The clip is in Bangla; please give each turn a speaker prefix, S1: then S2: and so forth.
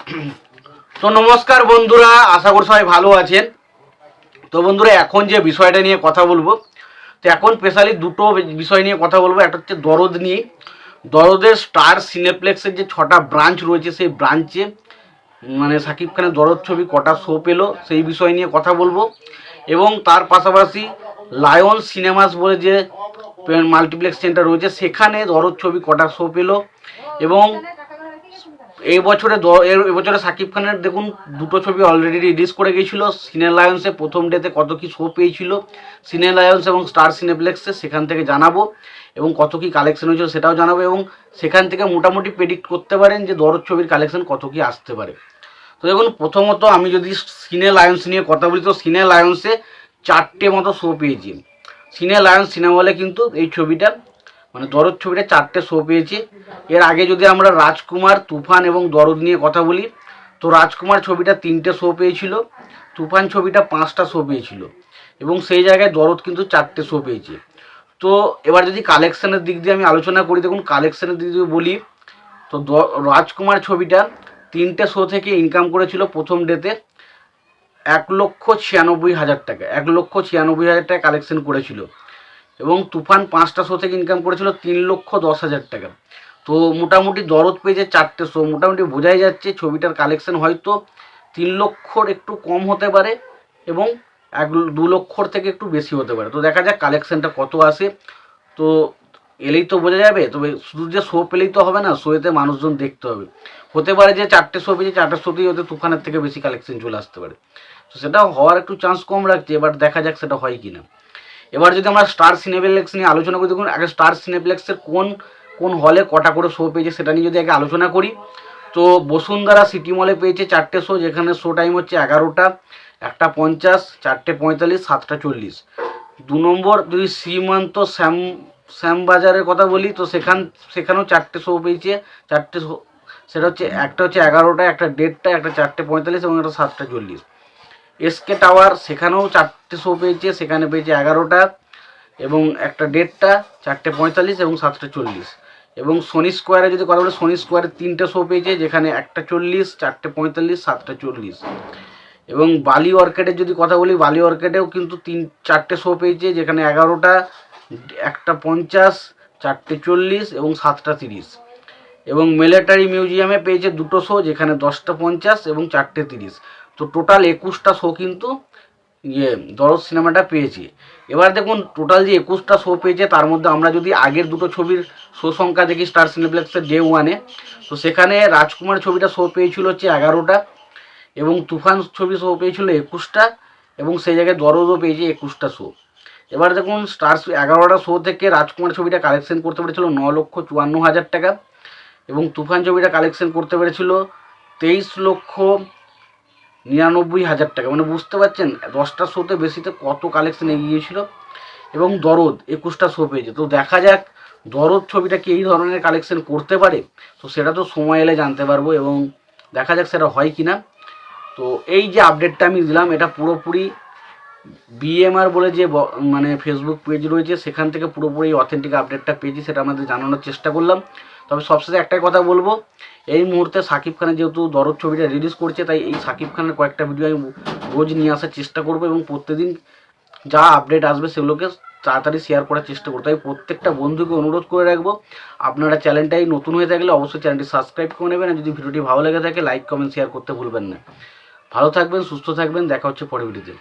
S1: তো নমস্কার বন্ধুরা, আশা করি সবাই ভালো আছেন। তো বন্ধুরা, এখন যে বিষয়টা নিয়ে কথা বলবো, তো এখন স্পেশালি দুটো বিষয় নিয়ে কথা বলবো। একটা হচ্ছে দরদ নিয়ে। দরদের স্টার সিনেপ্লেক্সের যে 6টা ব্রাঞ্চ রয়েছে, সেই ব্রাঞ্চে মানে সাকিব খানের দরদ ছবি কটা শো পেলো সেই বিষয় নিয়ে কথা বলবো। এবং তার পাশাপাশি লায়ন সিনেমাস বলে যে মাল্টিপ্লেক্স সেন্টার রয়েছে, সেখানে দরদ ছবি কটা শো পেলো। এবং এবছরে সাকিব খানের দেখুন দুটো ছবি অলরেডি রিলিজ করে গিয়েছিল। সিনে লায়ন্সে প্রথম ডেতে কত কি শো পেয়েছিল সিনে লায়ন্স এবং স্টার সিনেপ্লেক্সে, সেখান থেকে জানাবো। এবং কত কি কালেকশন হয়েছিল সেটাও জানাবো। এবং সেখান থেকে মোটামুটি প্রেডিক্ট করতে পারেন যে দরদ ছবির কালেকশন কত কি আসতে পারে। তো দেখুন, প্রথমত আমি যদি সিনে লায়ন্স নিয়ে কথা বলি, তো সিনে লায়ন্সে 4টে মতো শো পেয়েছি। সিনে লায়ন্স সিনেমা হলে কিন্তু এই ছবিটা মানে দরদ ছবিটা 4টে শো পেয়েছে। এর আগে যদি আমরা রাজকুমার, তুফান এবং দরদ নিয়ে কথা বলি, তো রাজকুমার ছবিটা 3টে শো পেয়েছিল, তুফান ছবিটা 5টা শো পেয়েছিল, এবং সেই জায়গায় দরদ কিন্তু 4টে শো পেয়েছে। তো এবার যদি কালেকশানের দিক দিয়ে আমি আলোচনা করি, দেখুন কালেকশানের দিক দিয়ে বলি, তো রাজকুমার ছবিটা 3টে শো থেকে ইনকাম করেছিল প্রথম ডেতে 1,96,000 টাকা, 1,96,000 টাকা কালেকশন করেছিল। এবং তুফান 5টা শো থেকে ইনকাম করেছিল 3,10,000 টাকা। তো মোটামুটি দরদ পেয়েছে 4টে শো, মোটামুটি বোঝাই যাচ্ছে ছবিটার কালেকশন হয়তো 3 লক্ষর একটু কম হতে পারে এবং 2 লক্ষর থেকে একটু বেশি হতে পারে। তো দেখা যাক কালেকশনটা কত আসে। তো এলেই তো বোঝা যাবে। তবে শুধু যে শো পেলেই তো হবে না, শোয়েতে মানুষজন দেখতে হবে। হতে পারে যে 4টে শো পেয়েছে, 4টে শোতেই হতে তুফানের থেকে বেশি কালেকশন চলে আসতে পারে। তো সেটা হওয়ার একটু চান্স কম রাখছে, এবার দেখা যাক সেটা হয় কি না। এবার যদি আমরা স্টার সিনেপ্লেক্স নিয়ে আলোচনা করি, দেখুন আগে স্টার সিনেপ্লেক্সের কোন কোন হলে কটা করে শো পেয়েছে সেটা নিয়ে যদি আগে আলোচনা করি, তো বসুন্ধরা সিটি মলে পেয়েছে 4টে শো, যেখানে শো টাইম হচ্ছে 11টা, 1:50, 4:45, 7:40। 2 নম্বর যদি শ্রীমন্ত শ্যামবাজারের কথা বলি, তো সেখানেও 4টে শো পেয়েছে। 4টে শো, সেটা হচ্ছে একটা হচ্ছে 11টা, একটা 1:30, একটা 4:45 এবং একটা 7:40। এসকে টাওয়ার, সেখানেও 4টে শো পেয়েছে, সেখানে পেয়েছে 11টা এবং একটা 1:30, 4:45 এবং 7:40। এবং সোনি স্কোয়ারে যদি কথা বলি, সোনি স্কোয়ারে 3টে শো পেয়েছে, যেখানে 1:40, 4:45, 7:40। এবং বালি অর্কেডের যদি কথা বলি, বালি অর্কেডেও কিন্তু 4টে শো পেয়েছে, যেখানে 11টা, 1:50, 4:40 এবং 7:30। এবং মিলিটারি মিউজিয়ামে পেয়েছে 2টো শো, যেখানে 10:50 এবং 4:30। তো টোটাল 21টা শো কিন্তু দরদ সিনেমাটা পেয়েছে। এবার দেখুন টোটাল যে 21টা শো পেয়েছে, তার মধ্যে আমরা যদি আগের দুটো ছবির শো সংখ্যা দেখি স্টার সিনেপ্লেক্সের ডে ওয়ানে, তো সেখানে রাজকুমার ছবিটা শো পেয়েছিল হচ্ছে 11টা এবং তুফান ছবি শো পেয়েছিল 21টা এবং সেই জায়গায় দরদও পেয়েছে 21টা শো। এবার দেখুন স্টার 11টা শো থেকে রাজকুমার ছবিটা কালেকশন করতে পেরেছিল 9,54,000 টাকা এবং তুফান ছবিটা কালেকশন করতে পেরেছিল 23,99,000 টাকা। মানে বুঝতে পারছেন 10টা শোতে বেশিতে কত কালেকশন এগিয়ে গিয়েছিল। এবং দরদ 21টা শো পেয়েছে। তো দেখা যাক দরদ ছবিটা কি এই ধরনের কালেকশন করতে পারে, তো সেটা তো সময় এলে জানতে পারবো এবং দেখা যাক সেটা হয় কি না। তো এই যে আপডেটটা আমি দিলাম, এটা পুরোপুরি বিএমআর বলে যে মানে ফেসবুক পেজ রয়েছে, সেখান থেকে পুরোপুরি অথেন্টিক আপডেটটা পেয়েছি, সেটা আমাদের জানানোর চেষ্টা করলাম। তবে সবশেষে একটাই কথা বলবো, এই মুহূর্তে সাকিব খানের যেহেতু দরদ ছবিটা রিলিজ করছে, তাই এই সাকিব খানের কয়েকটা ভিডিও আমি রোজ নিয়ে আসার চেষ্টা করবো এবং প্রত্যেকদিন যা আপডেট আসবে সেগুলোকে তাড়াতাড়ি শেয়ার করার চেষ্টা করবো। তাই প্রত্যেকটা বন্ধুকে অনুরোধ করে রাখবো, আপনারা চ্যানেলটাই নতুন হয়ে থাকলে অবশ্যই চ্যানেলটি সাবস্ক্রাইব করে নেবেন, আর যদি ভিডিওটি ভালো লেগে থাকে লাইক কমেন্ট শেয়ার করতে ভুলবেন না। ভালো থাকবেন, সুস্থ থাকবেন, দেখা হচ্ছে পরের ভিডিওতে।